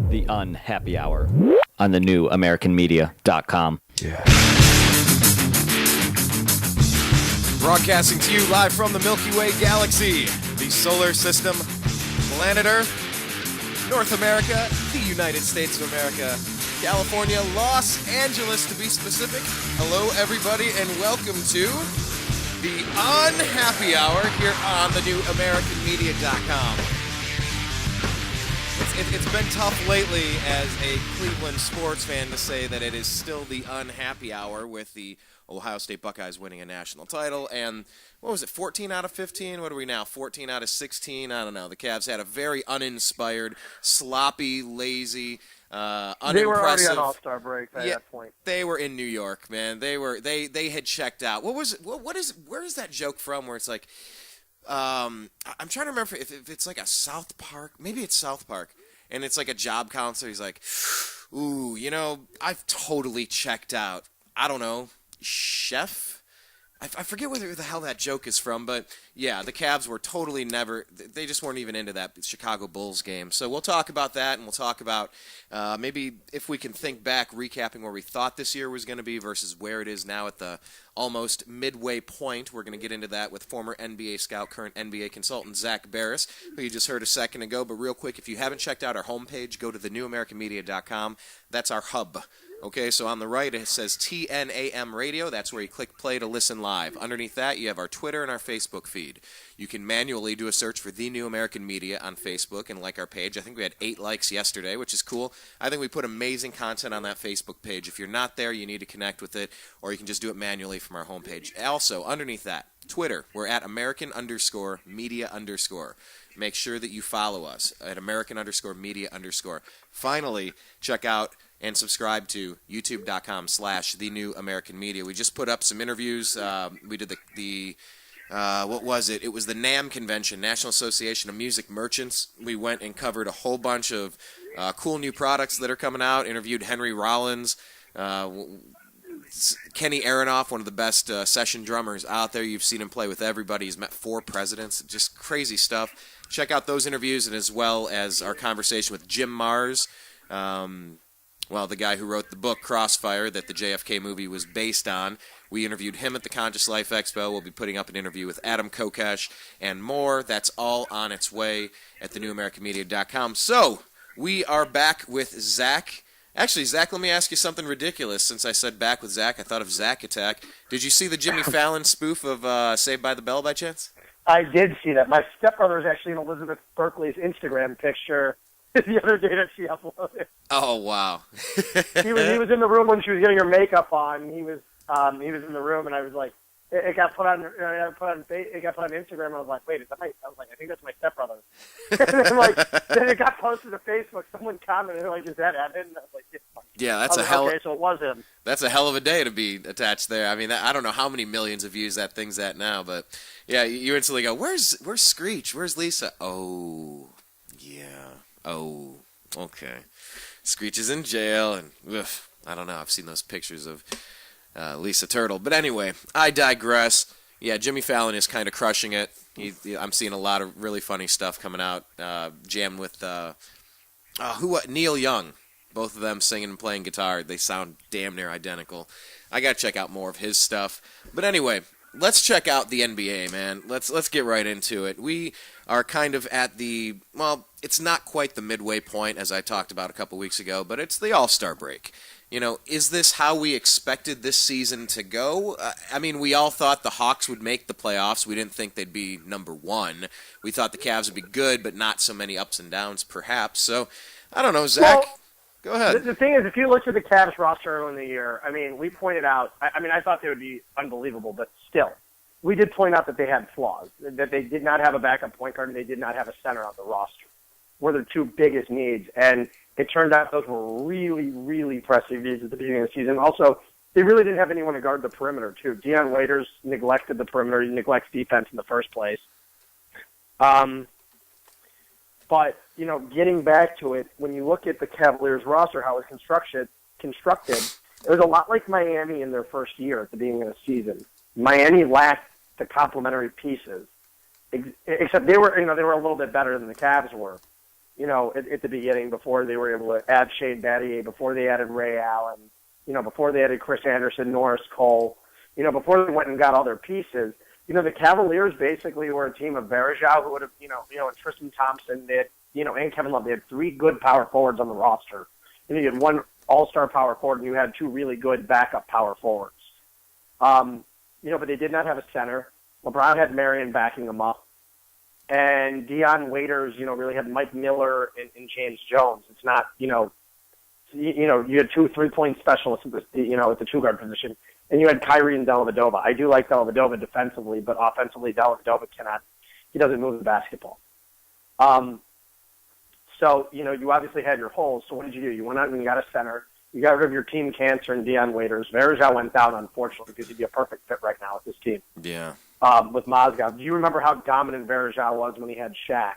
The Unhappy Hour on the new AmericanMedia.com. Yeah. Broadcasting to you live from the Milky Way galaxy, the solar system, planet Earth, North America, the United States of America, California, Los Angeles to be specific. Hello, everybody, and welcome to the Unhappy Hour here on the new AmericanMedia.com. It's been tough lately as a Cleveland sports fan to say that it is still the Unhappy Hour with the Ohio State Buckeyes winning a national title. And what was it, 14 out of 15? What are we now, 14 out of 16? I don't know. The Cavs had a very uninspired, sloppy, lazy, unimpressive. They were already on All-Star break by that point. They were in New York, man. They had checked out. Where is that joke from where it's like, I'm trying to remember if it's like a South Park. Maybe it's South Park. And it's like a job counselor. He's like, ooh, I've totally checked out. I don't know, chef? I forget where the hell that joke is from, but yeah, the Cavs were totally they just weren't even into that Chicago Bulls game. So we'll talk about that, and we'll talk about maybe if we can think back, recapping where we thought this year was going to be versus where it is now at the almost midway point. We're going to get into that with former NBA scout, current NBA consultant Zak Baris, who you just heard a second ago. But real quick, if you haven't checked out our homepage, go to thenewamericanmedia.com. That's our hub. Okay, so on the right it says TNAM Radio. That's where you click play to listen live. Underneath that, you have our Twitter and our Facebook feed. You can manually do a search for The New American Media on Facebook and like our page. I think we had 8 likes yesterday, which is cool. I think we put amazing content on that Facebook page. If you're not there, you need to connect with it, or you can just do it manually from our homepage. Also, underneath that, Twitter, we're at American_Media_. Make sure that you follow us at American_Media_. Finally, check out and subscribe to youtube.com/The New American Media. We just put up some interviews. We did what was it? It was the NAM convention, National Association of Music Merchants. We went and covered a whole bunch of cool new products that are coming out, interviewed Henry Rollins, Kenny Aronoff, one of the best session drummers out there. You've seen him play with everybody. He's met 4 presidents. Just crazy stuff. Check out those interviews, and as well as our conversation with Jim Mars, the guy who wrote the book Crossfire that the JFK movie was based on. We interviewed him at the Conscious Life Expo. We'll be putting up an interview with Adam Kokesh and more. That's all on its way at thenewamericanmedia.com. So, we are back with Zak. Actually, Zak, let me ask you something ridiculous. Since I said back with Zak, I thought of Zak Attack. Did you see the Jimmy Fallon spoof of Saved by the Bell by chance? I did see that. My stepbrother is actually in Elizabeth Berkley's Instagram picture the other day that she uploaded. Oh, wow. he was in the room when she was getting her makeup on. He was in the room, and I was like, it got put on Instagram, and I was like, wait, is that I think that's my stepbrother. And then it got posted to Facebook. Someone commented, like, is that Evan? And I was like, yeah, so it was him. That's a hell of a day to be attached there. I mean, I don't know how many millions of views that thing's at now, but yeah, you instantly go, where's Screech? Where's Lisa? Oh, yeah. Oh, okay. Screech is in jail, and I don't know. I've seen those pictures of Lisa Turtle. But anyway, I digress. Yeah, Jimmy Fallon is kind of crushing it. I'm seeing a lot of really funny stuff coming out, jammed with Neil Young. Both of them singing and playing guitar. They sound damn near identical. I got to check out more of his stuff. But anyway, let's check out the NBA, man. Let's get right into it. We are kind of at it's not quite the midway point, as I talked about a couple weeks ago, but it's the All-Star break. Is this how we expected this season to go? I mean, we all thought the Hawks would make the playoffs. We didn't think they'd be number 1. We thought the Cavs would be good, but not so many ups and downs, perhaps. So, I don't know, Zach. Go ahead. The thing is, if you looked at the Cavs roster early in the year, I mean, we pointed out, I thought they would be unbelievable, but still, we did point out that they had flaws, that they did not have a backup point guard and they did not have a center on the roster, were their 2 biggest needs. And it turned out those were really, really pressing needs at the beginning of the season. Also, they really didn't have anyone to guard the perimeter, too. Deion Waiters neglected the perimeter. He neglects defense in the first place. But, getting back to it, when you look at the Cavaliers roster, how it's constructed, it was a lot like Miami in their first year at the beginning of the season. Miami lacked the complementary pieces, except they were a little bit better than the Cavs were. at the beginning before they were able to add Shane Battier, before they added Ray Allen, before they added Chris Anderson, Norris Cole, before they went and got all their pieces. The Cavaliers basically were a team of Varejao, who would have, and Tristan Thompson, they had, and Kevin Love. They had 3 good power forwards on the roster. You had 1 all-star power forward, and you had 2 really good backup power forwards. But they did not have a center. LeBron had Marion backing them up. And Dion Waiters, really had Mike Miller and James Jones. It's not, you had 2 3-point specialists at the 2-guard position. And you had Kyrie and Dellavedova. I do like Dellavedova defensively, but offensively, Dellavedova he doesn't move the basketball. So, you obviously had your holes. So what did you do? You went out and you got a center. You got rid of your team cancer and Dion Waiters. Varejao went down, unfortunately, because he'd be a perfect fit right now with this team. Yeah. With Mozgov. Do you remember how dominant Varejao was when he had Shaq?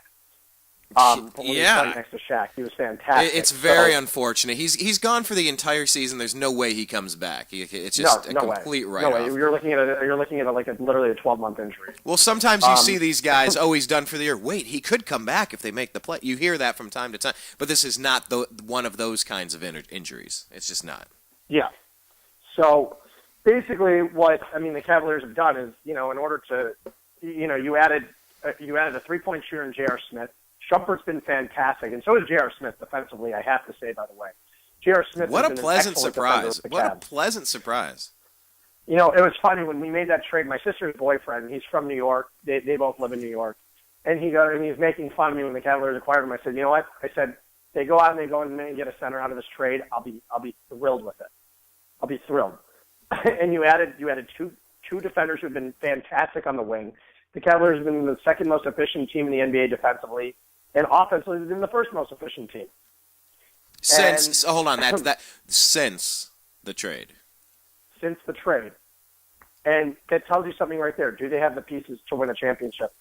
When he was playing next to Shaq, he was fantastic. It's very unfortunate. He's gone for the entire season. There's no way he comes back. It's just a complete write-off. No way. You're looking at literally a 12-month injury. Well, sometimes you see these guys, he's done for the year. Wait, he could come back if they make the play. You hear that from time to time, but this is not one of those kinds of injuries. It's just not. Yeah. So basically, the Cavaliers have done is, in order to, you added a 3-point shooter in J.R. Smith. Shumpert's been fantastic, and so is J.R. Smith defensively, I have to say, by the way. J.R. Smith What has a been pleasant an excellent surprise. defender with the What a Cavs. pleasant surprise. It was funny when we made that trade. My sister's boyfriend, he's from New York. They both live in New York. And he was making fun of me when the Cavaliers acquired him. I said, you know what? I said, they go out and they go and get a center out of this trade. I'll be thrilled with it. I'll be thrilled. And you added 2 defenders who've been fantastic on the wing. The Cavaliers have been the second most efficient team in the NBA defensively. And offensively, they've been the first most efficient team. Since the trade. Since the trade. And that tells you something right there. Do they have the pieces to win a championship?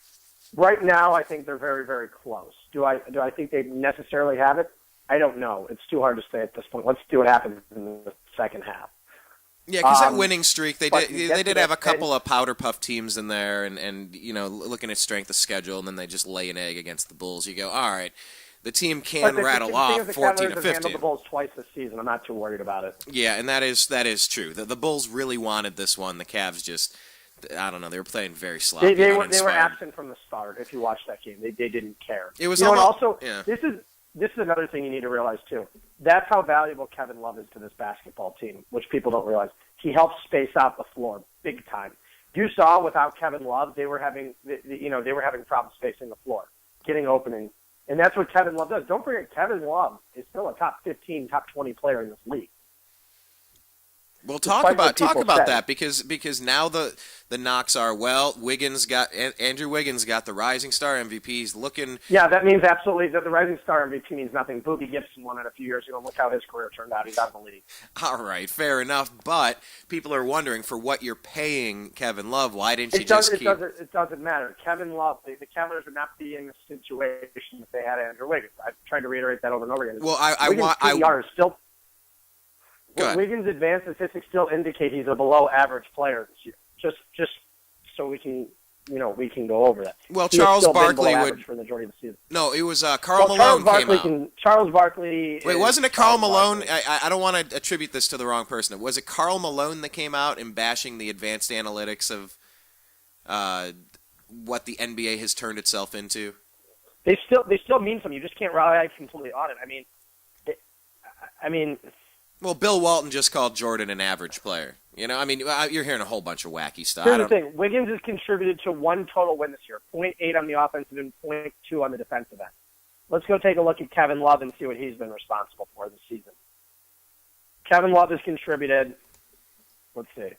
Right now, I think they're very, very close. Do I think they necessarily have it? I don't know. It's too hard to say at this point. Let's see what happens in the second half. Yeah, because that winning streak, they did have a couple of powder puff teams in there, and looking at strength of schedule, and then they just lay an egg against the Bulls. You go, all right, the team can rattle off 14 to 15. Handled the Bulls twice this season. I'm not too worried about it. Yeah, and that is true. The Bulls really wanted this one. The Cavs just, I don't know, they were playing very sloppy. They were absent from the start. If you watched that game, they didn't care. It was and also yeah. This is another thing you need to realize, too. That's how valuable Kevin Love is to this basketball team, which people don't realize. He helps space out the floor big time. You saw without Kevin Love, they were having problems spacing the floor, getting openings. And that's what Kevin Love does. Don't forget, Kevin Love is still a top 15, top 20 player in this league. Well, talk about that because now the knocks are, Andrew Wiggins got the Rising Star MVP. He's looking. Yeah, that means absolutely that the Rising Star MVP means nothing. Boogie Gibson won it a few years ago. Look how his career turned out. He's out of the league. All right, fair enough. But people are wondering, for what you're paying Kevin Love, why didn't you just keep? It doesn't matter. Kevin Love, the Cavaliers would not be in this situation if they had Andrew Wiggins. I've tried to reiterate that over and over again. Well, I still. Wiggins' advanced statistics still indicate he's a below-average player this year. Just so we can go over that. Well, Charles Barkley would for the majority of the season. No, it was Karl Malone came out. Charles Barkley. Wait, wasn't it Karl Malone? I don't want to attribute this to the wrong person. Was it Karl Malone that came out and bashing the advanced analytics of what the NBA has turned itself into? They still mean something. You just can't rely completely on it. I mean. Well, Bill Walton just called Jordan an average player. You're hearing a whole bunch of wacky stuff. Here's the thing. Wiggins has contributed to 1 total win this year, 0.8 on the offensive and 0.2 on the defensive end. Let's go take a look at Kevin Love and see what he's been responsible for this season. Kevin Love has contributed, let's see.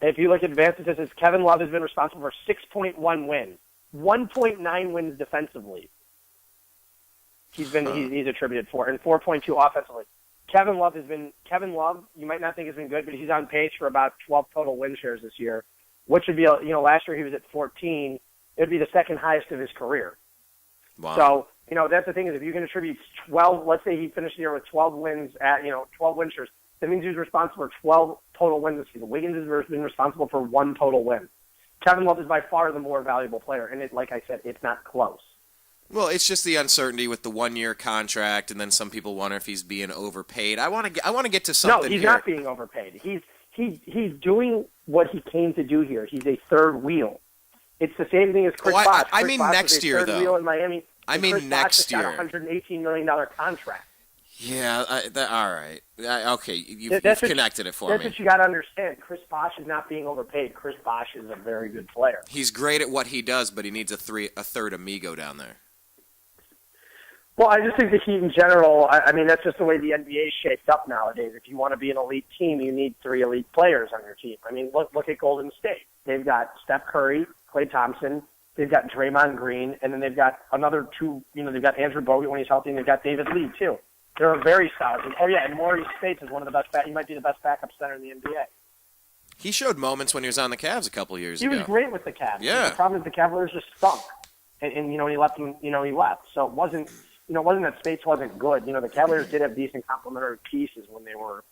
If you look at advanced statistics, Kevin Love has been responsible for 6.1 wins, 1.9 wins defensively. He's attributed for, and 4.2 offensively. Kevin Love, you might not think has been good, but he's on pace for about 12 total win shares this year, which would be, last year he was at 14. It would be the second highest of his career. Wow. So, that's the thing is if you can attribute 12, let's say he finished the year with 12 wins 12 win shares, that means he's responsible for 12 total wins this season. Wiggins has been responsible for 1 total win. Kevin Love is by far the more valuable player, and like I said, it's not close. Well, it's just the uncertainty with the 1-year contract, and then some people wonder if he's being overpaid. I want to get to something. No, he's here. not being overpaid. He's doing what he came to do here. He's a third wheel. It's the same thing as Chris Bosh. I mean Bosh next was a year, third though. Wheel in Miami. I mean Chris next Bosh year. Got a $118 million contract. Yeah, all right. Okay, you've connected it for That's me. what you got to understand. Chris Bosh is not being overpaid. Chris Bosh is a very good player. He's great at what he does, but he needs a third amigo down there. Well, I just think the Heat in general, I mean, that's just the way the NBA is shaped up nowadays. If you want to be an elite team, you need 3 elite players on your team. I mean, look at Golden State. They've got Steph Curry, Klay Thompson, they've got Draymond Green, and then they've got another 2, they've got Andrew Bogut when he's healthy, and they've got David Lee, too. They're very solid. And Maurice Spates is one of the best. He might be the best backup center in the NBA. He showed moments when he was on the Cavs a couple years ago. He was great with the Cavs. Yeah. The problem is the Cavaliers just stunk, and he left them. He left. So it wasn't that Spates wasn't good. The Cavaliers did have decent complementary pieces when they were,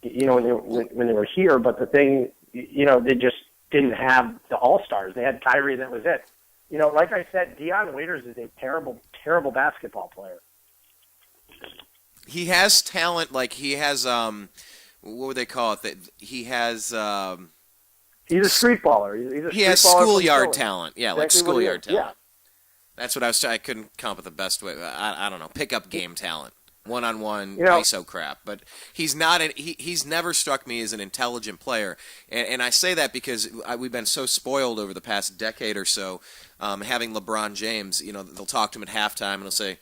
when they were here. But the thing, they just didn't have the All-Stars. They had Kyrie, and that was it. Like I said, Deion Waiters is a terrible, terrible basketball player. He has talent, like he has what would they call it? That he has he's a street baller. He has schoolyard talent. Yeah, like schoolyard talent. Yeah. That's what I was. I couldn't come up with the best way. I don't know. Pickup game talent, 1-on-1 ISO crap. But he's not. He's never struck me as an intelligent player. And I say that because we've been so spoiled over the past decade or so, having LeBron James. They'll talk to him at halftime and he'll say,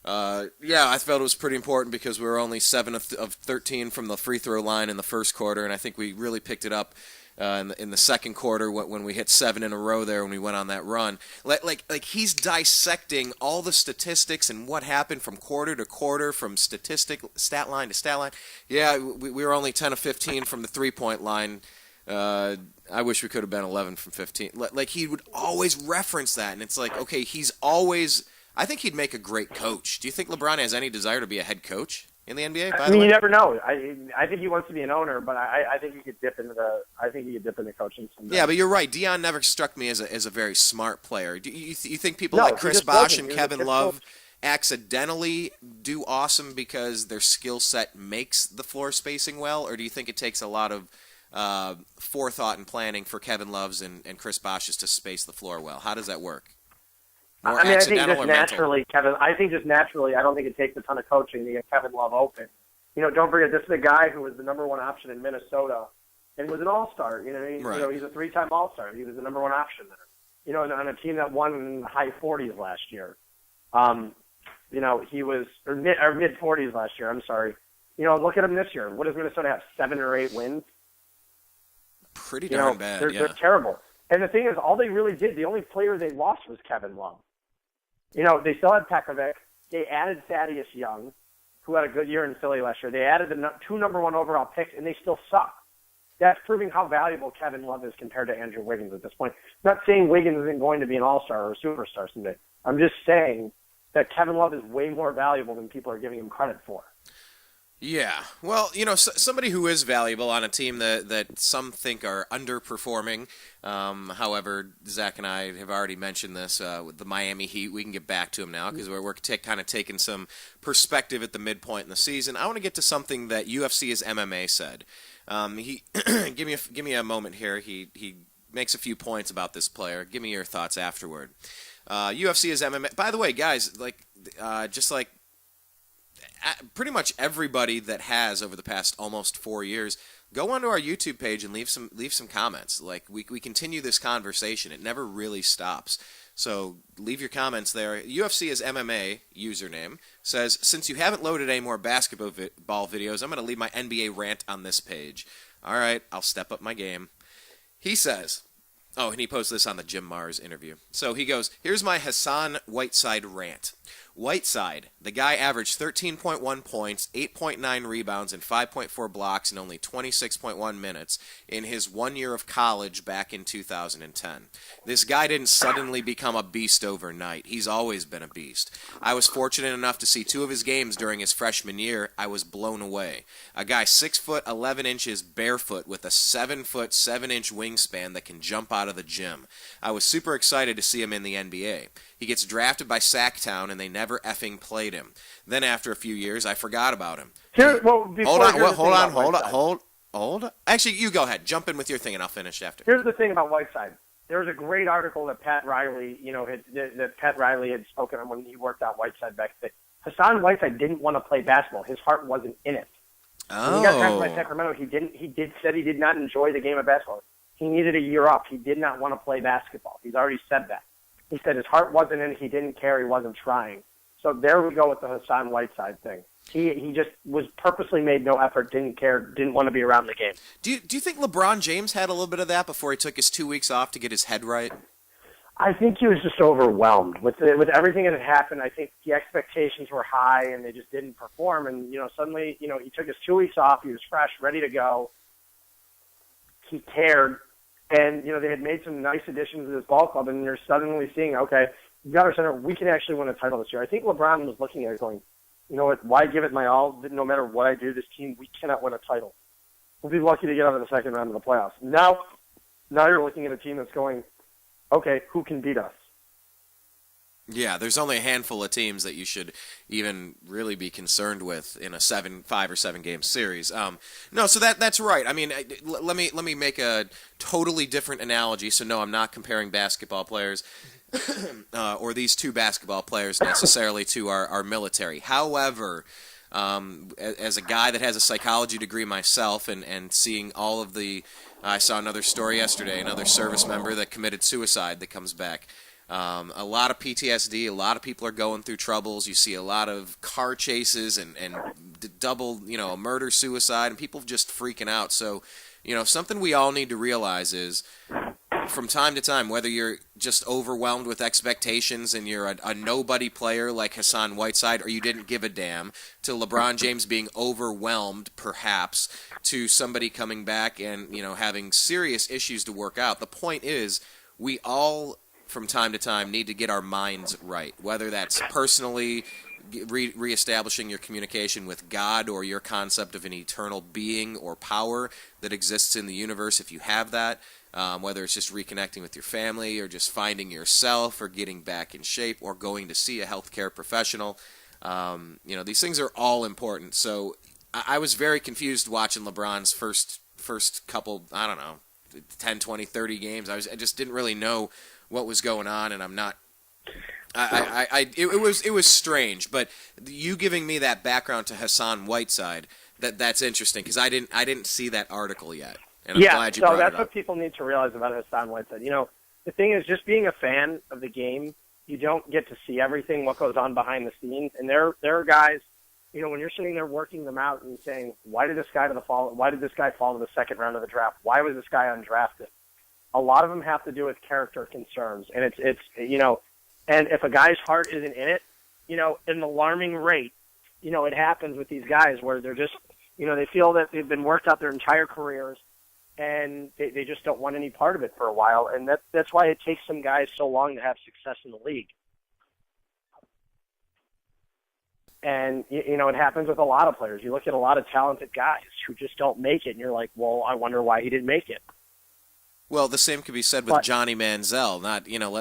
I felt it was pretty important because we were only 7 of 13 from the free throw line in the first quarter, and I think we really picked it up in the second quarter when we hit 7 in a row there when we went on that run. Like he's dissecting all the statistics and what happened from quarter to quarter, from stat line to stat line. Yeah, we were only 10 of 15 from the 3-point line. I wish we could have been 11 from 15. Like he would always reference that, and it's like, okay, he's always. I think he'd make a great coach. Do you think LeBron has any desire to be a head coach in the NBA? I mean, you never know. I think he wants to be an owner, but I think he could dip into the coaching. Someday. Yeah, but you're right. Deion never struck me as a very smart player. Do you think people like Chris Bosh and Kevin Love accidentally do awesome because their skill set makes the floor spacing well, or do you think it takes a lot of forethought and planning for Kevin Love's and Chris Bosh's to space the floor well? How does that work? I think just naturally, Kevin. I don't think it takes a ton of coaching to get Kevin Love open. Don't forget, this is a guy who was the number 1 option in Minnesota, and was an All-Star. Right. He's a 3-time All-Star. He was the number 1 option there. On a team that won in the high 40s last year. He was or mid 40s last year. I'm sorry. Look at him this year. What does Minnesota have? 7 or 8 wins. Pretty darn bad. They're terrible. And the thing is, all they really did, the only player they lost was Kevin Love. They still had Pekovic. They added Thaddeus Young, who had a good year in Philly last year. They added the 2 number 1 overall picks, and they still suck. That's proving how valuable Kevin Love is compared to Andrew Wiggins at this point. I'm not saying Wiggins isn't going to be an all-star or a superstar someday. I'm just saying that Kevin Love is way more valuable than people are giving him credit for. Yeah. Well, somebody who is valuable on a team that some think are underperforming. However, Zach and I have already mentioned this with the Miami Heat. We can get back to him now because we're kind of taking some perspective at the midpoint in the season. I want to get to something that UFC's MMA said. He give me a moment here. He makes a few points about this player. Give me your thoughts afterward. UFC is MMA. By the way, guys, pretty much everybody that has over the past almost 4 years, go onto our YouTube page and leave some comments. Like we continue this conversation. It never really stops. So leave your comments there. UFC is MMA username says, since you haven't loaded any more basketball videos, I'm going to leave my NBA rant on this page. All right, I'll step up my game. He says, and he posted this on the Jim Mars interview. So he goes, here's my Hassan Whiteside rant. Whiteside, the guy averaged 13.1 points, 8.9 rebounds, and 5.4 blocks in only 26.1 minutes in his 1 year of college back in 2010. This guy didn't suddenly become a beast overnight. He's always been a beast. I was fortunate enough to see 2 of his games during his freshman year. I was blown away. A guy 6 foot 11 inches barefoot with a 7 foot 7 inch wingspan that can jump out of the gym. I was super excited to see him in the NBA. He gets drafted by Sacktown, and they never effing played him. Then after a few years, I forgot about him. Hold on. Actually, you go ahead. Jump in with your thing, and I'll finish after. Here's the thing about Whiteside. There was a great article that Pat Riley, had spoken on when he worked out Whiteside back then. Hassan Whiteside didn't want to play basketball. His heart wasn't in it. Oh. When he got drafted by Sacramento, he said he did not enjoy the game of basketball. He needed a year off. He did not want to play basketball. He's already said that. He said his heart wasn't in it. He didn't care. He wasn't trying. So there we go with the Hassan Whiteside thing. He just was purposely made no effort, didn't care, didn't want to be around the game. Do you think LeBron James had a little bit of that before he took his 2 weeks off to get his head right? I think he was just overwhelmed with everything that had happened. I think the expectations were high, and they just didn't perform. And suddenly, he took his 2 weeks off. He was fresh, ready to go. He cared, and they had made some nice additions to this ball club. And you're suddenly seeing, okay, we got our center. We can actually win a title this year. I think LeBron was looking at it, going, you know what? Why give it my all? No matter what I do, this team, we cannot win a title. We'll be lucky to get out of the second round of the playoffs. Now you're looking at a team that's going, okay, who can beat us? Yeah, there's only a handful of teams that you should even really be concerned with in a 5 or 7 game series. No, so that's right. I mean, let me make a totally different analogy. So no, I'm not comparing basketball players or these two basketball players necessarily to our military. However, as a guy that has a psychology degree myself, and seeing all of I saw another story yesterday, another service member that committed suicide that comes back. A lot of PTSD, a lot of people are going through troubles. You see a lot of car chases and double, murder-suicide, and people just freaking out. So, something we all need to realize is, from time to time, whether you're just overwhelmed with expectations and you're a nobody player like Hassan Whiteside, or you didn't give a damn, to LeBron James being overwhelmed, perhaps, to somebody coming back and, having serious issues to work out. The point is, we all, from time to time, need to get our minds right, whether that's personally reestablishing your communication with God or your concept of an eternal being or power that exists in the universe if you have that, whether it's just reconnecting with your family or just finding yourself or getting back in shape or going to see a healthcare professional. These things are all important. So I was very confused watching LeBron's first couple, 10, 20, 30 games. I just didn't really know what was going on, and I'm not. It was strange, but you giving me that background to Hassan Whiteside, that's interesting because I didn't see that article yet, and I'm glad you brought it up. So that's what people need to realize about Hassan Whiteside. The thing is, just being a fan of the game, you don't get to see everything what goes on behind the scenes, and there are guys, when you're sitting there working them out and saying, why did this guy fall to the second round of the draft? Why was this guy undrafted? A lot of them have to do with character concerns, and it's and if a guy's heart isn't in it, at an alarming rate, it happens with these guys where they're just, they feel that they've been worked out their entire careers, and they just don't want any part of it for a while, and that's why it takes some guys so long to have success in the league. And, it happens with a lot of players. You look at a lot of talented guys who just don't make it, and you're like, well, I wonder why he didn't make it. Well, the same could be said with Johnny Manziel.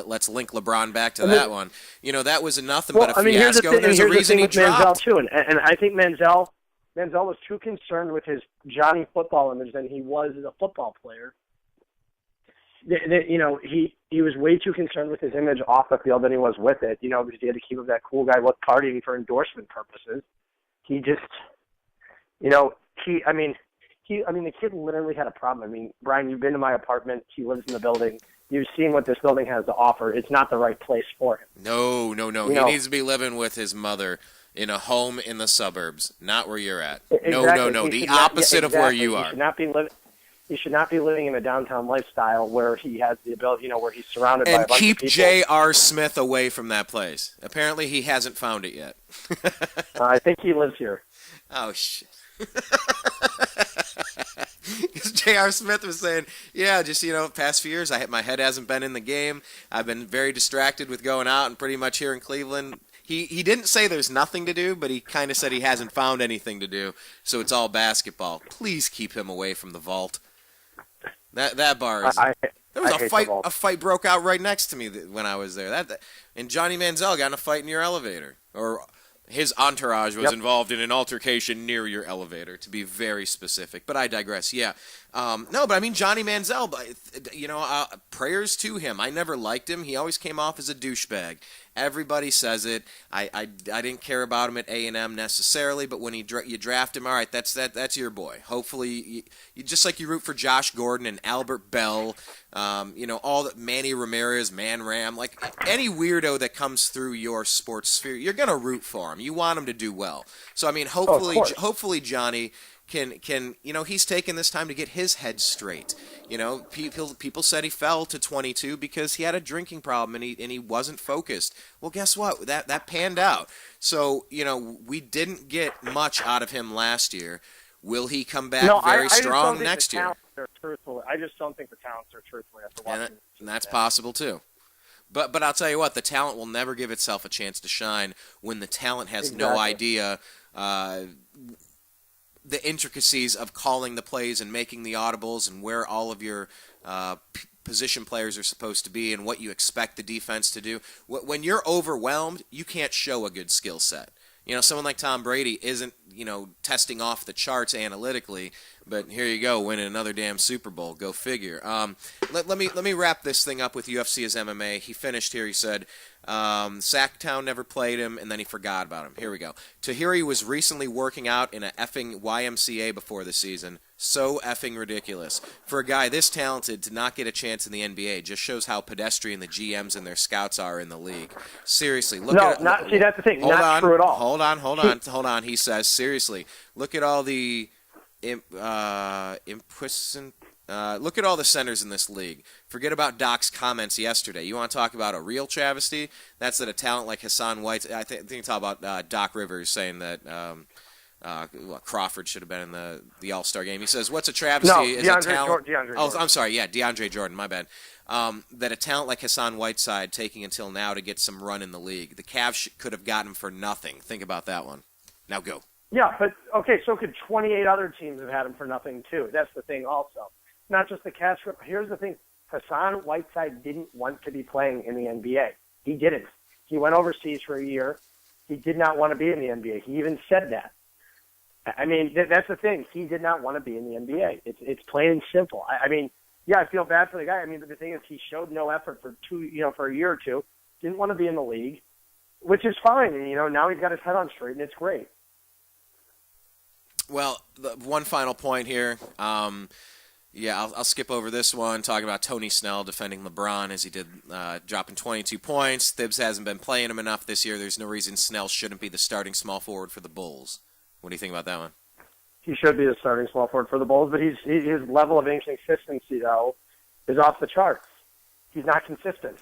Let's link LeBron back to that one. That was nothing but a fiasco. There's a reason he dropped. Manziel too, and I think Manziel was too concerned with his Johnny football image than he was as a football player. He was way too concerned with his image off the field than he was with it. Because he had to keep up that cool guy look partying for endorsement purposes. He just, the kid literally had a problem. Brian, you've been to my apartment. He lives in the building. You've seen what this building has to offer. It's not the right place for him. No. He needs to be living with his mother in a home in the suburbs, not where you're at. Exactly. No. The opposite of where you are. He should not be living in a downtown lifestyle where he has the ability, where he's surrounded by a bunch of people. And keep J.R. Smith away from that place. Apparently, he hasn't found it yet. I think he lives here. Oh, shit. Because J.R. Smith was saying, past few years, my head hasn't been in the game. I've been very distracted with going out and pretty much here in Cleveland. He didn't say there's nothing to do, but he kind of said he hasn't found anything to do, so it's all basketball. Please keep him away from the vault. That bar There was I hate the Vault. a fight broke out right next to me when I was there. And Johnny Manziel got in a fight in your elevator, or his entourage was involved in an altercation near your elevator, to be very specific. But I digress. Yeah, no, but I mean Johnny Manziel. Prayers to him. I never liked him. He always came off as a douchebag. Everybody says it. I didn't care about him at A&M necessarily, but when you draft him, all right, that's your boy. Hopefully, you just like you root for Josh Gordon and Albert Bell, all that, Manny Ramirez, Man Ram, like any weirdo that comes through your sports sphere, you're gonna root for him. You want him to do well. So I mean, hopefully Johnny can he's taken this time to get his head straight. People said he fell to 22 because he had a drinking problem and he wasn't focused. Well, guess what? That panned out. So, we didn't get much out of him last year. Will he come back very strong next year? I just don't think the talents are truthful after watching. And that's possible too. But I'll tell you what, the talent will never give itself a chance to shine when the talent has no idea the intricacies of calling the plays and making the audibles and where all of your position players are supposed to be and what you expect the defense to do. When you're overwhelmed, you can't show a good skill set. Someone like Tom Brady isn't, testing off the charts analytically, but here you go, winning another damn Super Bowl. Go figure. Let me wrap this thing up with UFC as MMA. He finished here. He said, Sacktown never played him, and then he forgot about him. Here we go. Tahiri was recently working out in a effing YMCA before the season. So effing ridiculous. For a guy this talented to not get a chance in the NBA just shows how pedestrian the GMs and their scouts are in the league. Seriously, that's the thing. Not true at all. Hold on. He says, seriously, look at all the look at all the centers in this league. Forget about Doc's comments yesterday. You want to talk about a real travesty? That's that a talent like Hassan White. I think you talk about Doc Rivers saying that Crawford should have been in the All-Star game. He says, what's a travesty? No, is DeAndre a talent. Jordan. I'm sorry. Yeah, DeAndre Jordan. My bad. That a talent like Hassan Whiteside taking until now to get some run in the league. The Cavs could have gotten him for nothing. Think about that one. Now go. Yeah, but okay, so could 28 other teams have had him for nothing too. That's the thing also. Not just the Cavs. Here's the thing. Hassan Whiteside didn't want to be playing in the NBA. He didn't. He went overseas for a year. He did not want to be in the NBA. He even said that. I mean, that's the thing. He did not want to be in the NBA. It's plain and simple. I mean, yeah, I feel bad for the guy. I mean, but the thing is, he showed no effort for a year or two. Didn't want to be in the league, which is fine. And now he's got his head on straight, and it's great. Well, one final point here. I'll skip over this one, talking about Tony Snell defending LeBron as he did, dropping 22 points. Thibs hasn't been playing him enough this year. There's no reason Snell shouldn't be the starting small forward for the Bulls. What do you think about that one? He should be the starting small forward for the Bulls, but his level of inconsistency, though, is off the charts. He's not consistent.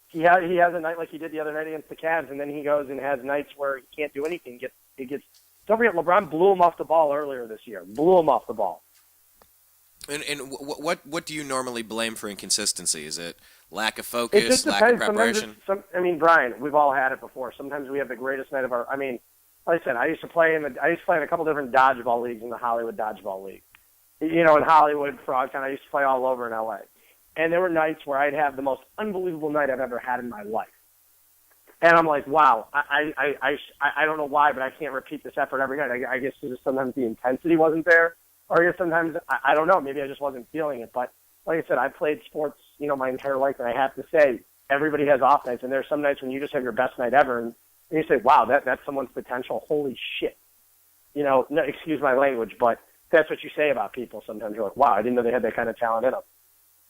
He has a night like he did the other night against the Cavs, and then he goes and has nights where he can't do anything. Don't forget, LeBron blew him off the ball earlier this year. Blew him off the ball. And what do you normally blame for inconsistency? Is it lack of focus, lack of preparation? Brian, we've all had it before. Sometimes we have the greatest night of our. I mean, like I said, I used to play in a couple different dodgeball leagues in the Hollywood Dodgeball League. In Hollywood, Frogtown, I used to play all over in LA. And there were nights where I'd have the most unbelievable night I've ever had in my life. And I'm like, wow, I don't know why, but I can't repeat this effort every night. I guess just sometimes the intensity wasn't there. Or I guess sometimes, I don't know, maybe I just wasn't feeling it. But like I said, I've played sports, my entire life, and I have to say, everybody has off nights. And there's some nights when you just have your best night ever, and you say, wow, that's someone's potential. Holy shit. No, excuse my language, but that's what you say about people. Sometimes you're like, wow, I didn't know they had that kind of talent in them.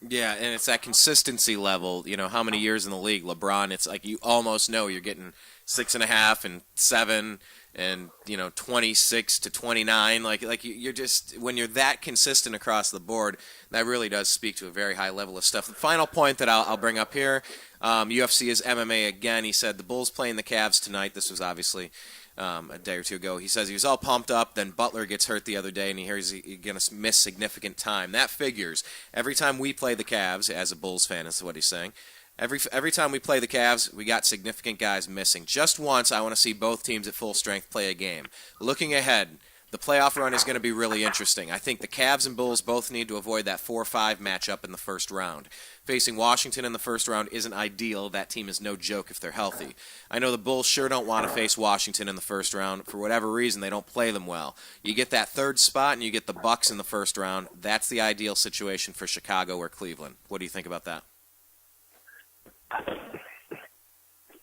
Yeah, and it's that consistency level. How many years in the league? LeBron, it's like you almost know you're getting 6.5 and 7 and 26 to 29. Like you're just, when you're that consistent across the board, that really does speak to a very high level of stuff. The final point that I'll bring up here, UFC is MMA again. He said the Bulls playing the Cavs tonight. This was obviously a day or two ago. He says he was all pumped up, then Butler gets hurt the other day, and he hears he's going to miss significant time. That figures. Every time we play the Cavs, as a Bulls fan is what he's saying, every time we play the Cavs, we got significant guys missing. Just once, I want to see both teams at full strength play a game. Looking ahead, The playoff run is going to be really interesting. I think the Cavs and Bulls both need to avoid that 4-5 matchup in the first round. Facing Washington in the first round isn't ideal. That team is no joke if they're healthy. I know the Bulls sure don't want to face Washington in the first round. For whatever reason, they don't play them well. You get that third spot and you get the Bucks in the first round. That's the ideal situation for Chicago or Cleveland. What do you think about that?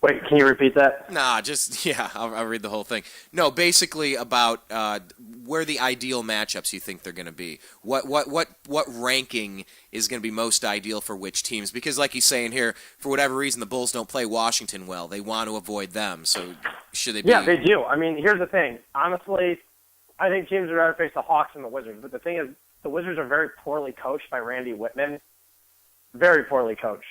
Wait, can you repeat that? Nah, I'll read the whole thing. No, basically about where the ideal matchups you think they're going to be. What ranking is going to be most ideal for which teams? Because like he's saying here, for whatever reason, the Bulls don't play Washington well. They want to avoid them. So should they be? Yeah, they do. I mean, here's the thing. Honestly, I think teams would rather face the Hawks and the Wizards. But the thing is, the Wizards are very poorly coached by Randy Whitman. Very poorly coached.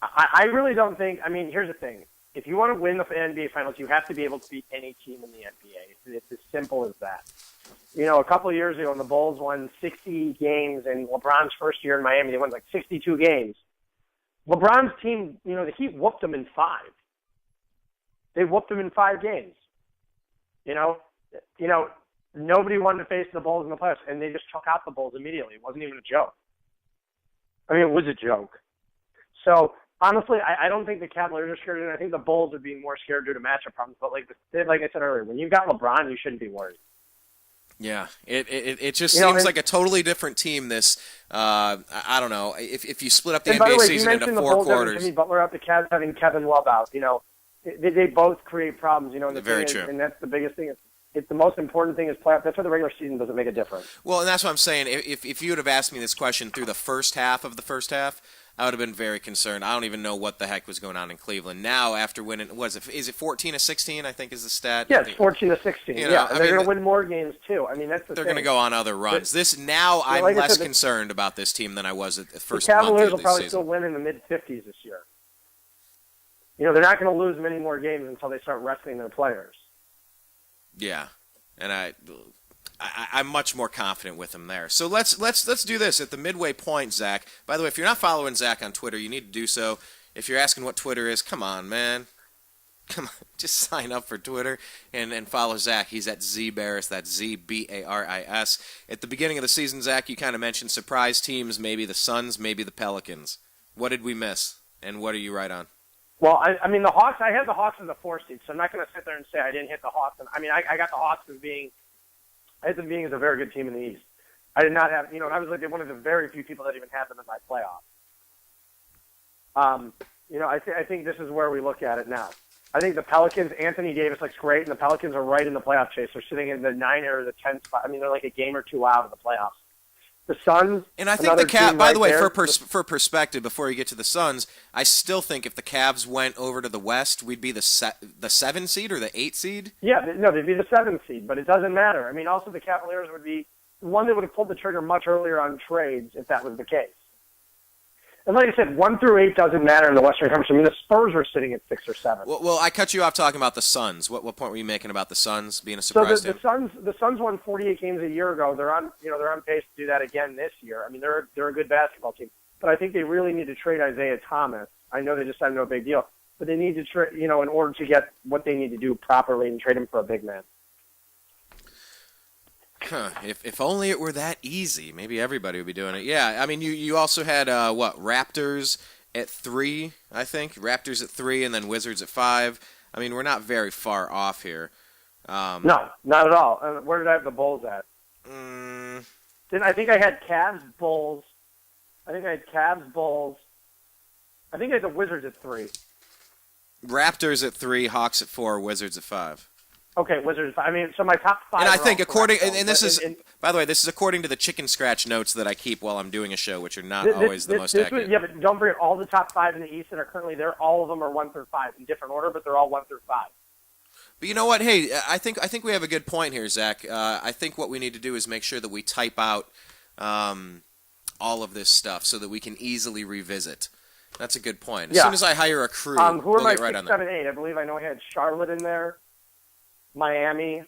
I really don't think – I mean, here's the thing. If you want to win the NBA Finals, you have to be able to beat any team in the NBA. It's as simple as that. You know, a couple of years ago when the Bulls won 60 games in LeBron's first year in Miami, they won like 62 games. LeBron's team, you know, the Heat whooped them in 5. They whooped them in 5 games. You know, nobody wanted to face the Bulls in the playoffs, and they just took out the Bulls immediately. It wasn't even a joke. I mean, it was a joke. So – honestly, I don't think the Cavaliers are scared, and I think the Bulls would be more scared due to matchup problems. But like I said earlier, when you've got LeBron, you shouldn't be worried. Yeah, it just seems like a totally different team. This I don't know if you split up the NBA season into 4 quarters. Jimmy Butler out, the Cavs having Kevin Love out. You know, they both create problems. You know, and very true. And that's the biggest thing. It's the most important thing is playoff. That's why the regular season doesn't make a difference. Well, and that's what I'm saying. If you would have asked me this question through the first half of the first half, I would have been very concerned. I don't even know what the heck was going on in Cleveland. Now, after winning, is it 14-16? I think is the stat. Yeah, it's 14-16. You know, yeah, they're going to win more games too. I mean, that's the they're thing. going to go on other runs. I'm like less concerned about this team than I was at the first month of the season. The Cavaliers will probably season. still win in the mid-50s this year. You know, they're not going to lose many more games until they start resting their players. Yeah, and I'm much more confident with him there. So let's do this at the midway point, Zach. By the way, if you're not following Zach on Twitter, you need to do so. If you're asking what Twitter is, come on, man. Come on, just sign up for Twitter and follow Zach. He's at Zak Baris. That's Zbaris. At the beginning of the season, Zach, you kind of mentioned surprise teams, maybe the Suns, maybe the Pelicans. What did we miss, and what are you right on? Well, I mean, the Hawks, I had the Hawks as a 4 seed, so I'm not going to sit there and say I didn't hit the Hawks. I mean, I got the Hawks as being as a very good team in the East. I did not have, I was like one of the very few people that even had them in my playoffs. I think this is where we look at it now. I think the Pelicans, Anthony Davis looks great, and the Pelicans are right in the playoff chase. They're sitting in the 9 or the 10 spot. I mean, they're like a game or 2 out of the playoffs. The Suns, and I think the Cavs. By the way, for perspective, before you get to the Suns, I still think if the Cavs went over to the West, we'd be the 7 seed or the 8 seed. Yeah, they'd be the 7 seed, but it doesn't matter. I mean, also the Cavaliers would be one that would have pulled the trigger much earlier on trades if that was the case. And like I said, 1 through 8 doesn't matter in the Western Conference. I mean, the Spurs are sitting at 6 or 7. Well, I cut you off talking about the Suns. What point were you making about the Suns being a surprise team? The Suns won 48 games a year ago. They're on pace to do that again this year. I mean, they're a good basketball team, but I think they really need to trade Isaiah Thomas. I know they just signed no big deal, but they need to trade, in order to get what they need to do properly and trade him for a big man. If only it were that easy. Maybe everybody would be doing it. Yeah, I mean, you also had, Raptors at 3, I think. Raptors at 3 and then Wizards at 5. I mean, we're not very far off here. No, not at all. Where did I have the Bulls at? Then I think I had Cavs, Bulls. I think I had the Wizards at 3. Raptors at 3, Hawks at 4, Wizards at 5. Okay, Wizards. I mean, so my top 5. And I think by the way, this is according to the chicken scratch notes that I keep while I'm doing a show, which are not always the most accurate. Yeah, but don't forget all the top 5 in the East that are currently there. All of them are 1 through 5 in different order, but they're all 1 through 5. But you know what? Hey, I think we have a good point here, Zach. I think what we need to do is make sure that we type out all of this stuff so that we can easily revisit. That's a good point. As soon as I hire a crew, who are my get right 6, on that. 7, 8? I believe I know I had Charlotte in there, Miami,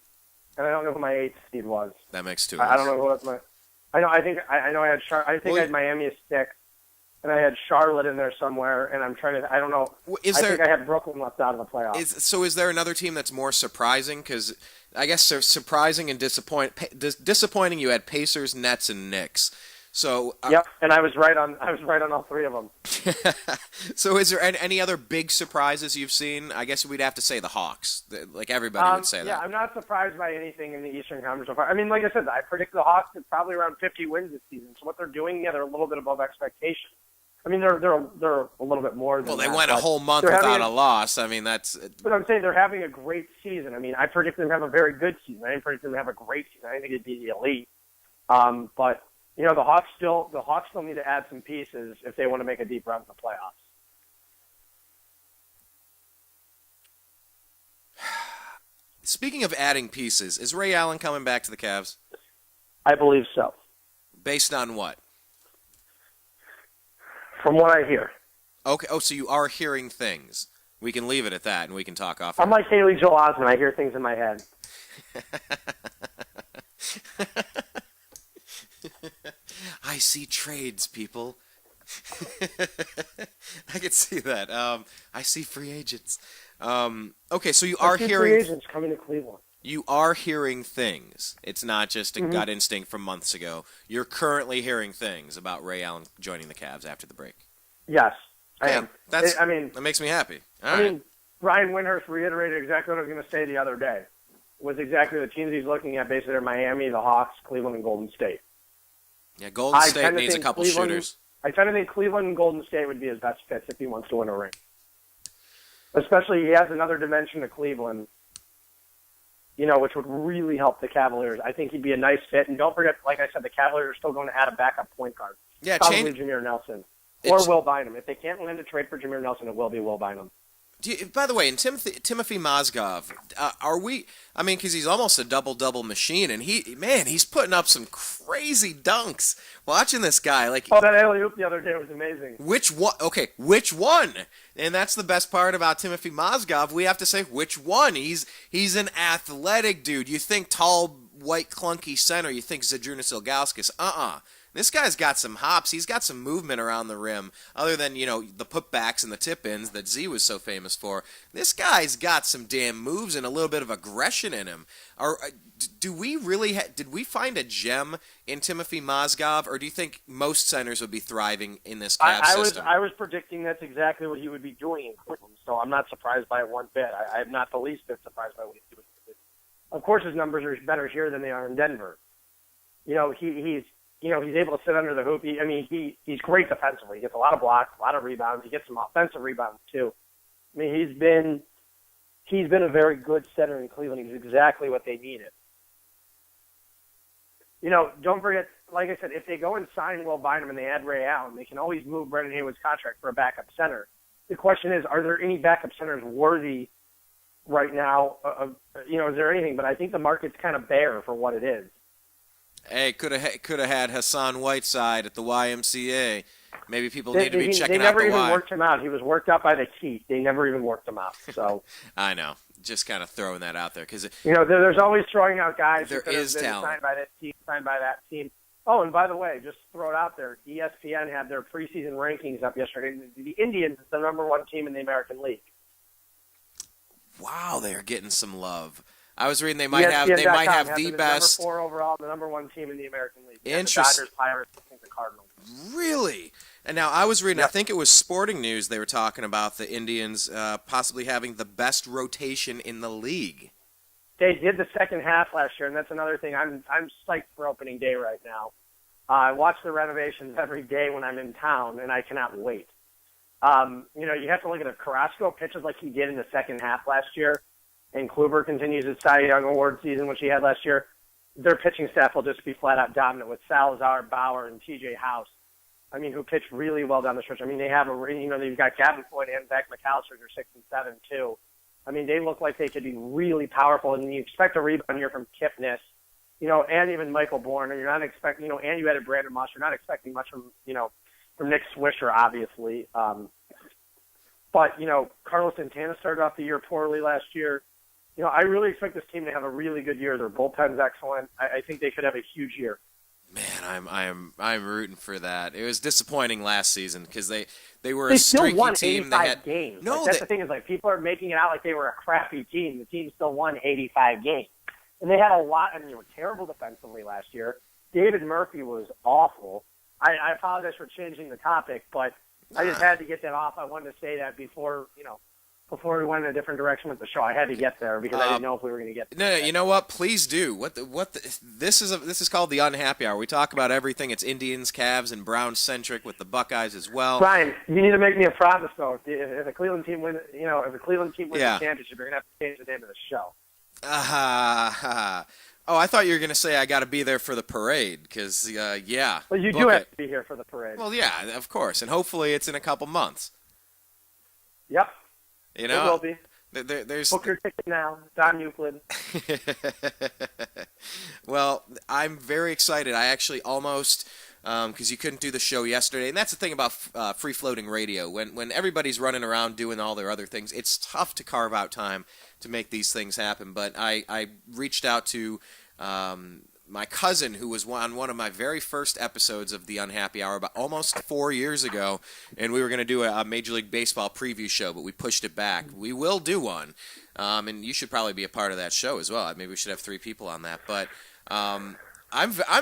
and I don't know who my 8th seed was. That makes 2. I don't know who was my. I know. I know. I had. I had Miami as 6, and I had Charlotte in there somewhere. And I'm trying to. I don't know. I think I had Brooklyn left out of the playoffs. Is there another team that's more surprising? Because I guess surprising and disappointing. You had Pacers, Nets, and Knicks. So yep, and I was right on all three of them. So is there any other big surprises you've seen? I guess we'd have to say the Hawks. Like everybody would say that. Yeah, I'm not surprised by anything in the Eastern Conference so far. I mean, like I said, I predict the Hawks at probably around 50 wins this season. So what they're doing, they're a little bit above expectation. I mean, they're a little bit more than well, they that, went a whole month without a loss. I mean, that's... But I'm saying they're having a great season. I mean, I predict them to have a very good season. I didn't predict them to have a great season. I didn't think it'd be the elite. But, the Hawks still need to add some pieces if they want to make a deep run in the playoffs. Speaking of adding pieces, is Ray Allen coming back to the Cavs? I believe so. Based on what? From what I hear. Okay. Oh, so you are hearing things. We can leave it at that, and we can talk off. I'm like Haley Joel Osment. I hear things in my head. I see trades, people. I can see that. I see free agents. Okay, so you are hearing free agents coming to Cleveland. You are hearing things. It's not just a gut instinct from months ago. You're currently hearing things about Ray Allen joining the Cavs after the break. Yes, I am. That makes me happy. All right. Brian Windhorst reiterated exactly what I was going to say the other day. Was exactly the teams he's looking at. Basically, are Miami, the Hawks, Cleveland, and Golden State. Yeah, Golden State needs a couple shooters. I tend to think Cleveland and Golden State would be his best fits if he wants to win a ring. Especially, he has another dimension to Cleveland, which would really help the Cavaliers. I think he'd be a nice fit. And don't forget, like I said, the Cavaliers are still going to add a backup point guard. Yeah, probably Jameer Nelson. Or Will Bynum. If they can't land a trade for Jameer Nelson, it will be Will Bynum. By the way, in Timothy Mozgov, are we? I mean, because he's almost a double machine, and he's putting up some crazy dunks. Watching this guy, that alley-oop the other day was amazing. Which one? Okay, which one? And that's the best part about Timothy Mozgov. We have to say which one. He's an athletic dude. You think tall, white, clunky center. You think Zydrunas Ilgauskas. This guy's got some hops. He's got some movement around the rim, other than, the putbacks and the tip-ins that Z was so famous for. This guy's got some damn moves and a little bit of aggression in him. Did we find a gem in Timothy Mozgov, or do you think most centers would be thriving in this Cavs system? I was predicting that's exactly what he would be doing in Cleveland, so I'm not surprised by it one bit. I'm not the least bit surprised by what he's doing. Of course, his numbers are better here than they are in Denver. He's able to sit under the hoop. He's great defensively. He gets a lot of blocks, a lot of rebounds. He gets some offensive rebounds too. I mean, he's been a very good center in Cleveland. He's exactly what they needed. Don't forget, like I said, if they go and sign Will Bynum and they add Ray Allen, they can always move Brendan Haywood's contract for a backup center. The question is, are there any backup centers worthy right now? Is there anything? But I think the market's kind of bare for what it is. Hey, could have had Hassan Whiteside at the YMCA. Maybe people need to be checking out the Y. They never even worked him out. He was worked out by the Heat. They never even worked him out. So I know. Just kind of throwing that out there because there's always throwing out guys. There is talent. Signed by this team, signed by that team. Oh, and by the way, just throw it out there. ESPN had their preseason rankings up yesterday. The Indians is the number one team in the American League. Wow, they are getting some love. I was reading they might have the best. Number 4 overall, the number one team in the American League. Interesting. The Dodgers, Pirates, I think the Cardinals. Really? And now I was reading, I think it was Sporting News, they were talking about the Indians possibly having the best rotation in the league. They did the second half last year, and that's another thing. I'm psyched for opening day right now. I watch the renovations every day when I'm in town, and I cannot wait. You have to look at it. Carrasco pitches like he did in the second half last year, and Kluber continues his Cy Young Award season, which he had last year. Their pitching staff will just be flat-out dominant with Salazar, Bauer, and T.J. House, who pitched really well down the stretch. They have they've got Gavin Floyd and Zach McAllister, they're 6 and 7 too. They look like they could be really powerful, and you expect a rebound here from Kipnis, and even Michael Bourne, and you're not expecting, and you added Brandon Moss, you're not expecting much from Nick Swisher, obviously. But Carlos Santana started off the year poorly last year. I really expect this team to have a really good year. Their bullpen's excellent. I think they could have a huge year. Man, I'm rooting for that. It was disappointing last season because they were a streaky still won team. 85 games. That's the thing is people are making it out like they were a crappy team. The team still won 85 games. And they had a lot, and they were terrible defensively last year. David Murphy was awful. I apologize for changing the topic, but I just had to get that off. I wanted to say that before we went in a different direction with the show. I had to get there because I didn't know if we were going to get there. No, you know what? Please do. This is called the Unhappy Hour. We talk about everything. It's Indians, Cavs, and Browns centric with the Buckeyes as well. Brian, you need to make me a promise though. If the Cleveland team wins the championship, you're going to have to change the name of the show. Oh, I thought you were going to say I got to be there for the parade because, yeah. Well, you do have to be here for the parade. Well, yeah, of course, and hopefully it's in a couple months. Yep. You know, it will be. There's book your ticket now, Don Euclid. Well, I'm very excited. I actually almost, because you couldn't do the show yesterday, and that's the thing about free-floating radio. When everybody's running around doing all their other things, it's tough to carve out time to make these things happen. But I reached out to my cousin, who was on one of my very first episodes of the Unhappy Hour about almost 4 years ago, and we were going to do a Major League Baseball preview show, but we pushed it back. We will do one, and you should probably be a part of that show as well. Maybe we should have 3 people on that, but I'm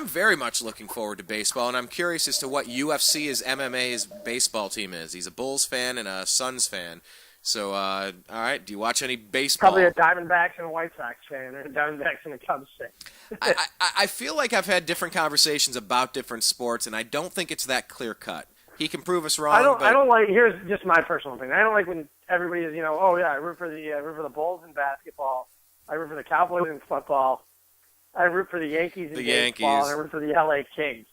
very much looking forward to baseball, and I'm curious as to what UFC's MMA's baseball team is. He's a Bulls fan and a Suns fan. So, all right, do you watch any baseball? Probably a Diamondbacks and a White Sox fan, or a Diamondbacks and a Cubs fan. I feel like I've had different conversations about different sports, and I don't think it's that clear cut. He can prove us wrong. I don't like. Here's just my personal thing. I don't like when everybody is, oh yeah, I root for the Bulls in basketball. I root for the Cowboys in football. I root for the Yankees in baseball. And I root for the LA Kings.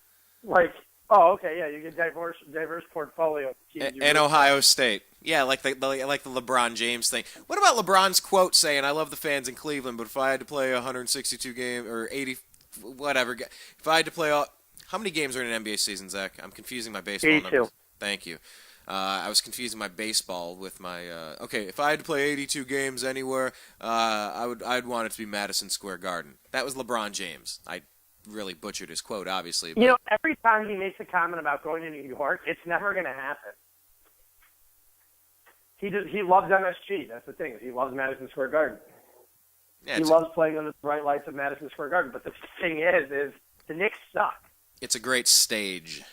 Like, oh, okay, yeah, you get diverse portfolio. And Ohio State. Yeah, like the LeBron James thing. What about LeBron's quote saying, "I love the fans in Cleveland, but if I had to play 162 games or 80, whatever, if I had to play how many games are in an NBA season, Zach? I'm confusing my baseball 82. numbers. Thank you. I was confusing my baseball with my. Okay, if I had to play 82 games anywhere, I'd want it to be Madison Square Garden. That was LeBron James. I really butchered his quote, obviously. But, every time he makes a comment about going to New York, it's never going to happen. He loves MSG. That's the thing. He loves Madison Square Garden. Yeah, he loves playing under the bright lights of Madison Square Garden. But the thing is the Knicks suck. It's a great stage.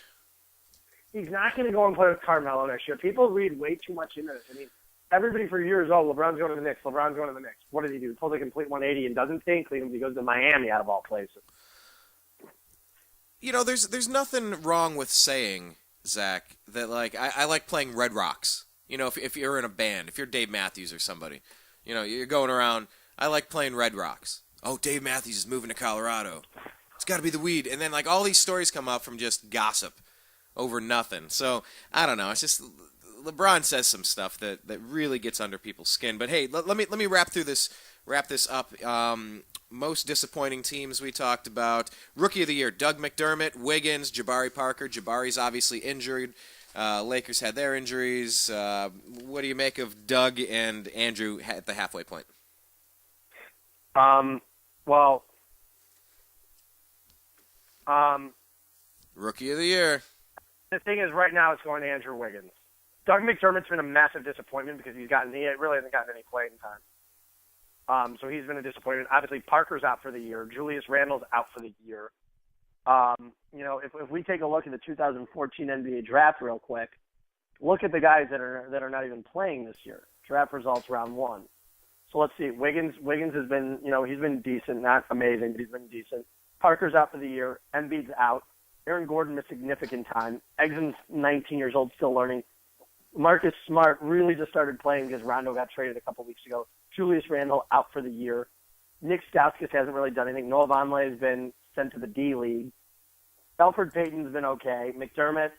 He's not going to go and play with Carmelo next year. People read way too much into this. I mean, everybody for years, LeBron's going to the Knicks. LeBron's going to the Knicks. What does he do? He pulls a complete 180 and doesn't stay in Cleveland. He goes to Miami, out of all places. There's nothing wrong with saying, Zach, that I like playing Red Rocks. If you're in a band, if you're Dave Matthews or somebody, you're going around, I like playing Red Rocks. Oh, Dave Matthews is moving to Colorado. It's got to be the weed. And then, all these stories come up from just gossip over nothing. So, I don't know. It's just LeBron says some stuff that really gets under people's skin. But, hey, let me wrap this up. Most disappointing teams we talked about. Rookie of the Year, Doug McDermott, Wiggins, Jabari Parker. Jabari's obviously injured. Lakers had their injuries. What do you make of Doug and Andrew at the halfway point? Rookie of the Year. The thing is, right now it's going to Andrew Wiggins. Doug McDermott's been a massive disappointment because he really hasn't gotten any playing time. So he's been a disappointment. Obviously, Parker's out for the year. Julius Randle's out for the year. If we take a look at the 2014 NBA draft real quick, look at the guys that are not even playing this year. Draft results round 1. So let's see. Wiggins has been, he's been decent, not amazing, but he's been decent. Parker's out for the year. Embiid's out. Aaron Gordon missed significant time. Exum's 19 years old, still learning. Marcus Smart really just started playing because Rondo got traded a couple weeks ago. Julius Randle out for the year. Nick Stauskas hasn't really done anything. Noah Vonleh has been sent to the D-League. Elfrid Payton's been okay. McDermott,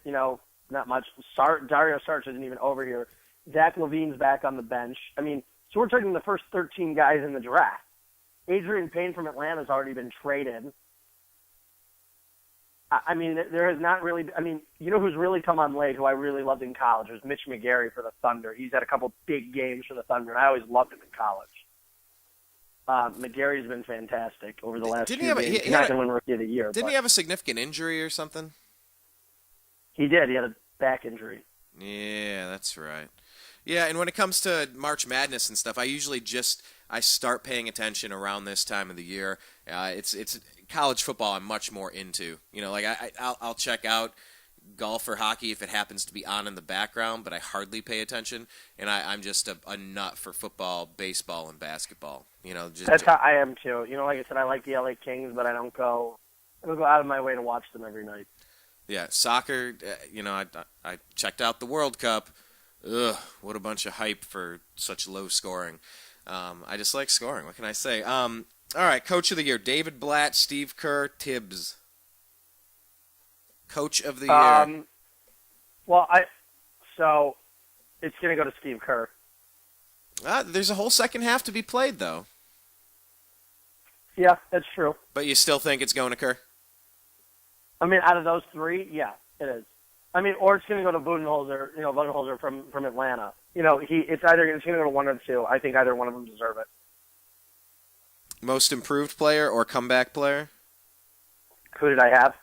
not much. Dario Saric isn't even over here. Zach LaVine's back on the bench. I mean, so we're talking the first 13 guys in the draft. Adrian Payne from Atlanta has already been traded. I mean, there has not really – I mean, who's really come on late, who I really loved in college, was Mitch McGary for the Thunder. He's had a couple big games for the Thunder, and I always loved him in college. McGary's been fantastic over the last few games. He's not going to win Rookie of the Year. Didn't he have a significant injury or something? He did. He had a back injury. Yeah, that's right. Yeah, and when it comes to March Madness and stuff, I usually just I start paying attention around this time of the year. It's college football I'm much more into. You know, like I'll check out golf or hockey if it happens to be on in the background, but I hardly pay attention. And I'm just a nut for football, baseball, and basketball. You know, that's how I am too. You know, like I said, I like the LA Kings, but I don't go out of my way to watch them every night. Yeah, soccer. You know, I checked out the World Cup. Ugh, what a bunch of hype for such low scoring. I just like scoring. What can I say? All right, Coach of the Year: David Blatt, Steve Kerr, Tibbs. Coach of the Year. So it's going to go to Steve Kerr. There's a whole second half to be played, though. Yeah, that's true. But you still think it's going to Kerr? I mean, out of those three, yeah, it is. I mean, or it's going to go to Budenholzer, Budenholzer from Atlanta. You know, it's going to go to one or two. I think either one of them deserve it. Most improved player or comeback player? Who did I have?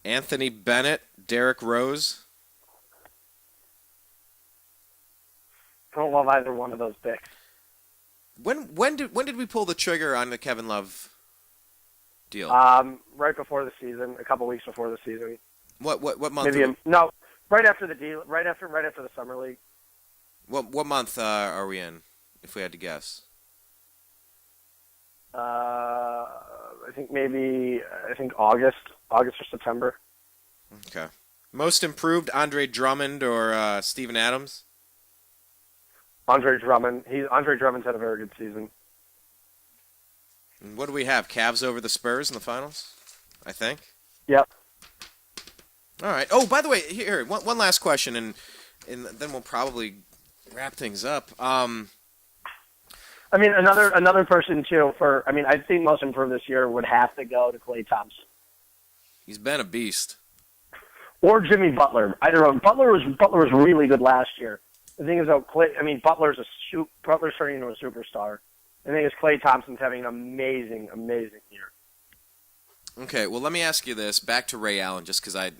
Anthony Bennett, Derrick Rose. I don't love either one of those picks. When did we pull the trigger on the Kevin Love deal? Right before the season, a couple weeks before the season. What month? No, right after the deal, right after the summer league. What month are we in? If we had to guess. I think August or September. Okay. Most improved: Andre Drummond or Steven Adams? Andre Drummond's had a very good season. And what do we have? Cavs over the Spurs in the finals, I think. Yep. All right. Oh, by the way, here one last question, and then we'll probably wrap things up. I mean, another person too. I think most improved this year would have to go to Klay Thompson. He's been a beast. Or Jimmy Butler. Either one. Butler was really good last year. The thing is, though, Butler's turning into a superstar. The thing is, Klay Thompson's having an amazing, amazing year. Okay, well, let me ask you this. Back to Ray Allen, just because I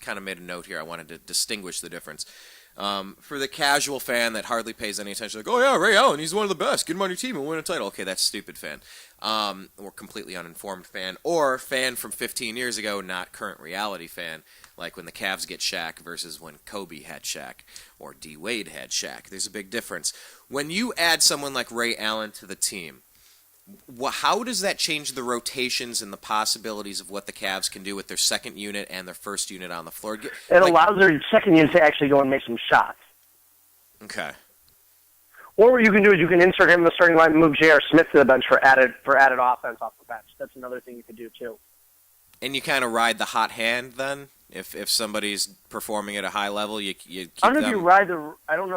kind of made a note here. I wanted to distinguish the difference. For the casual fan that hardly pays any attention, like, oh, yeah, Ray Allen, he's one of the best. Get him on your team and win a title. Okay, that's stupid fan. Or completely uninformed fan. Or fan from 15 years ago, not current reality fan. Like when the Cavs get Shaq versus when Kobe had Shaq or D. Wade had Shaq. There's a big difference. When you add someone like Ray Allen to the team, how does that change the rotations and the possibilities of what the Cavs can do with their second unit and their first unit on the floor? It allows their second unit to actually go and make some shots. Okay. Or what you can do is you can insert him in the starting line and move J.R. Smith to the bench for added offense off the bench. That's another thing you could do too. And you kind of ride the hot hand then? If somebody's performing at a high level, you keep I don't know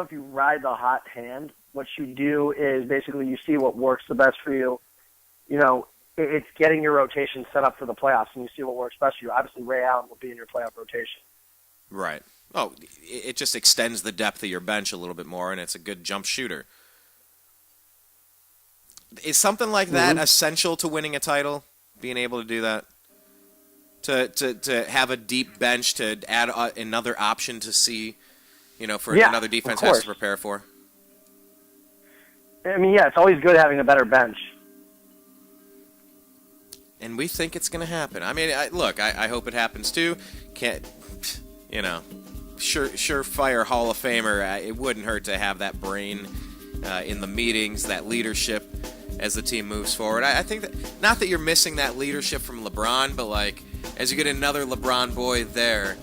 if you ride the hot hand. What you do is basically you see what works the best for you. You know, it's getting your rotation set up for the playoffs, and you see what works best for you. Obviously, Ray Allen will be in your playoff rotation. Right. Oh, it just extends the depth of your bench a little bit more, and it's a good jump shooter. Is something like that essential to winning a title? Being able to do that? To have a deep bench to add another option to see, for another defense has to prepare for? I mean, yeah, it's always good having a better bench. And we think it's going to happen. I mean, I hope it happens too. Surefire Hall of Famer. It wouldn't hurt to have that brain in the meetings, that leadership as the team moves forward. I think that, not that you're missing that leadership from LeBron, but as you get another LeBron boy there,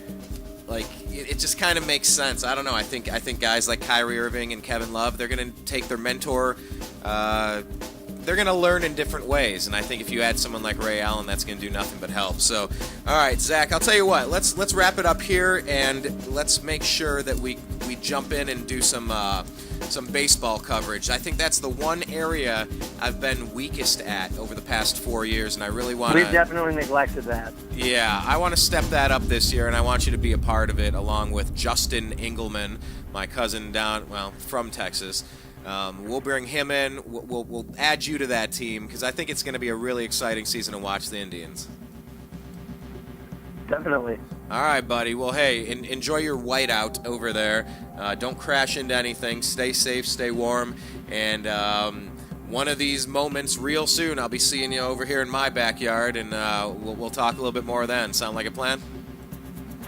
it just kind of makes sense. I don't know. I think guys like Kyrie Irving and Kevin Love, they're going to take their mentor. They're going to learn in different ways, and I think if you add someone like Ray Allen, that's going to do nothing but help. So, all right, Zach, I'll tell you what. Let's wrap it up here, and let's make sure that we jump in and do some baseball coverage. I think that's the one area I've been weakest at over the past 4 years, and I really want to... We've definitely neglected that. Yeah, I want to step that up this year, and I want you to be a part of it, along with Justin Engelman, my cousin from Texas. We'll bring him in. We'll add you to that team, because I think it's going to be a really exciting season to watch the Indians. Definitely. All right, buddy. Well, hey, enjoy your whiteout over there. Don't crash into anything. Stay safe, stay warm, and one of these moments real soon. I'll be seeing you over here in my backyard, and we'll talk a little bit more then. Sound like a plan?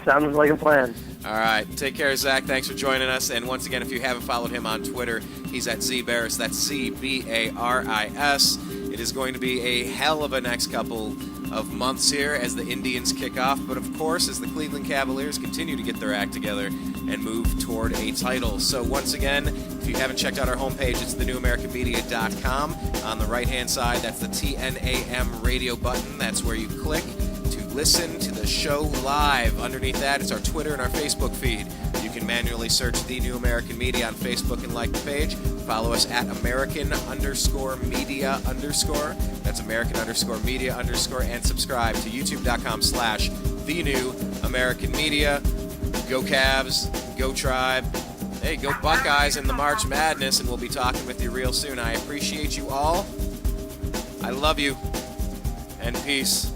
Sounds like a plan. All right. Take care, Zach. Thanks for joining us. And once again, if you haven't followed him on Twitter, he's at Z Baris. That's CBARIS. It is going to be a hell of a next couple of months here as the Indians kick off. But, of course, as the Cleveland Cavaliers continue to get their act together and move toward a title. So, once again, if you haven't checked out our homepage, it's thenewamericanmedia.com. On the right-hand side, that's the TNAM radio button. That's where you click to listen to the show live. Underneath that, it's our Twitter and our Facebook feed. You can manually search The New American Media on Facebook and like the page. Follow us at American_media_. That's American_media_, and subscribe to youtube.com/The New American Media. Go Cavs, go Tribe. Hey, go Buckeyes in the March Madness, and we'll be talking with you real soon. I appreciate you all. I love you. And peace.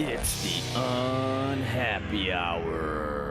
It's the Unhappy Hour.